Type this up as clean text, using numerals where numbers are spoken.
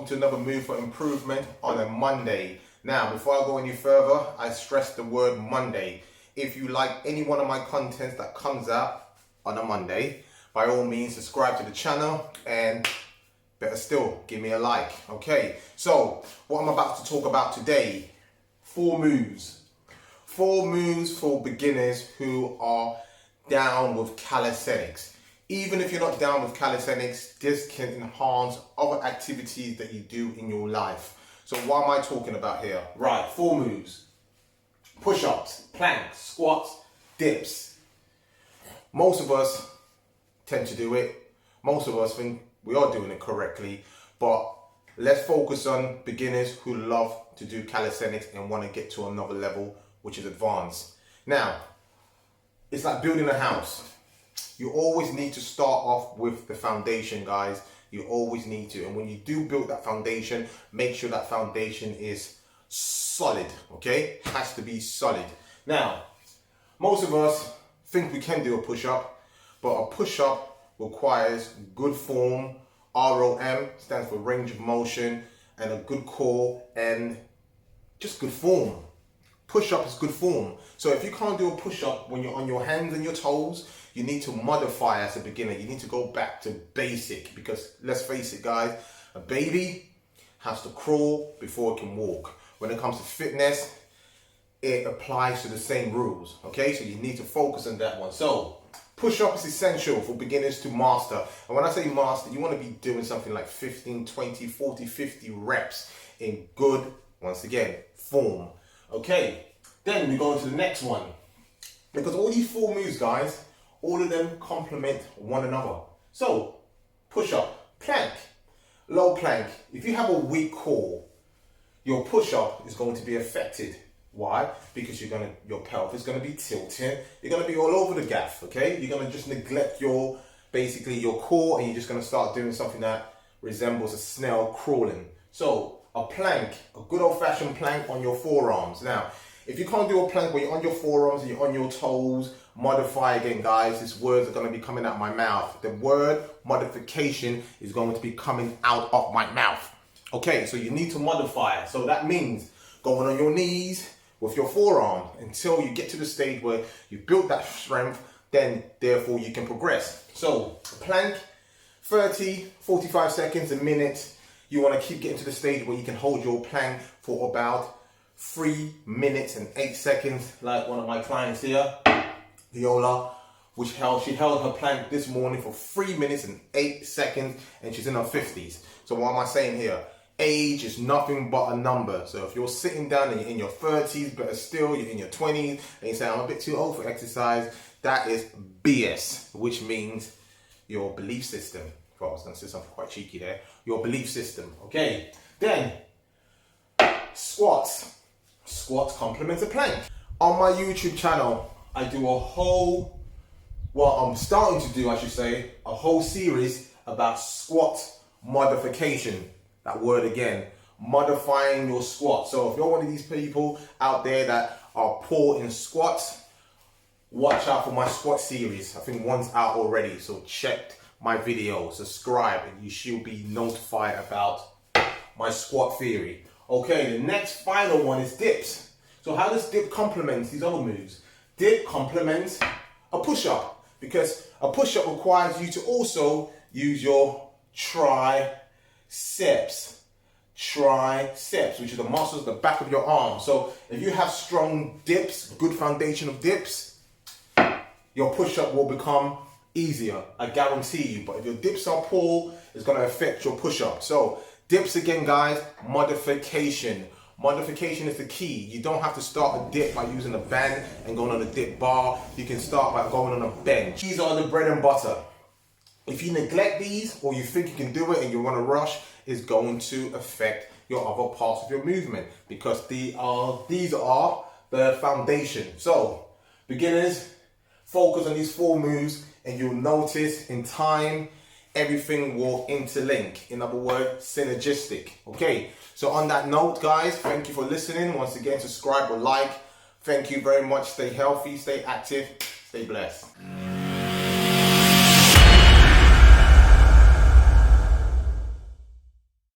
welcome to another Move for Improvement on a Monday. Now, before I go any further, I stress the word Monday. If you like any one of my contents that comes out on a Monday, by all means subscribe to the channel and better still, give me a like. Okay, so what I'm about to talk about today, 4 moves. 4 moves for beginners who are down with calisthenics. Even if you're not down with calisthenics, this can enhance other activities that you do in your life. So what am I talking about here? Right, 4 moves. Push-ups, planks, squats, dips. Most of us tend to do it. Most of us think we are doing it correctly. But let's focus on beginners who love to do calisthenics and want to get to another level, which is advanced. Now, it's like building a house. You always need to start off with the foundation, guys. You always need to. And when you do build that foundation, make sure that foundation is solid, okay? It has to be solid. Now, most of us think we can do a push-up, but a push-up requires good form. ROM stands for range of motion, and a good core and just good form. Push-up is good form. So if you can't do a push-up when you're on your hands and your toes, you need to modify as a beginner. You need to go back to basic, because let's face it, guys, a baby has to crawl before it can walk. When it comes to fitness, it applies to the same rules, okay? So you need to focus on that one. So push-up is essential for beginners to master. And when I say master, you want to be doing something like 15, 20, 40, 50 reps in good, once again, form. Okay, then we go on to the next one. Because all these 4 moves, guys, all of them complement one another. So, push-up, plank, low plank. If you have a weak core, your push-up is going to be affected. Why? Because your pelvis is going to be tilting. You're going to be all over the gaff, okay? You're going to just neglect your core, and you're just going to start doing something that resembles a snail crawling. So, a plank, a good old-fashioned plank on your forearms. Now, if you can't do a plank where you're on your forearms and you're on your toes, modify again, guys. These words are going to be coming out of my mouth. The word modification is going to be coming out of my mouth. Okay, so you need to modify it. So that means going on your knees with your forearm until you get to the stage where you build that strength, then therefore you can progress. So plank, 30, 45 seconds, a minute. You want to keep getting to the stage where you can hold your plank for about 3 minutes and 8 seconds, like one of my clients here, Viola, she held her plank this morning for 3 minutes and 8 seconds, and she's in her 50s. So what am I saying here? Age is nothing but a number. So if you're sitting down and you're in your 30s, but still you're in your 20s, and you say, I'm a bit too old for exercise, that is BS, which means your belief system. Well, I was going to say something quite cheeky there. Your belief system, okay? Then, squats. Squats complements a plank. On my YouTube channel, I do I'm starting to do, I should say, a whole series about squat modification. That word again, modifying your squat. So if you're one of these people out there that are poor in squats, watch out for my squat series. I think one's out already, so check my video, subscribe, and you should be notified about my squat theory. Okay, the next final one is dips. So how does dip complement these other moves? Dip complements a push-up, because a push-up requires you to also use your triceps, which is the muscles at the back of your arm. So if you have strong dips, good foundation of dips, your push-up will become easier, I guarantee you. But if your dips are poor, it's going to affect your push-up. So dips again, guys, modification. Modification is the key. You don't have to start a dip by using a band and going on a dip bar. You can start by going on a bench. These are the bread and butter. If you neglect these, or you think you can do it and you want to rush, it's going to affect your other parts of your movement, because these are the foundation. So beginners, focus on these 4 moves, and you'll notice in time everything will interlink. In other words, synergistic. Okay, so on that note, guys, thank you for listening. Once again, subscribe or like. Thank you very much. Stay healthy, stay active, stay blessed.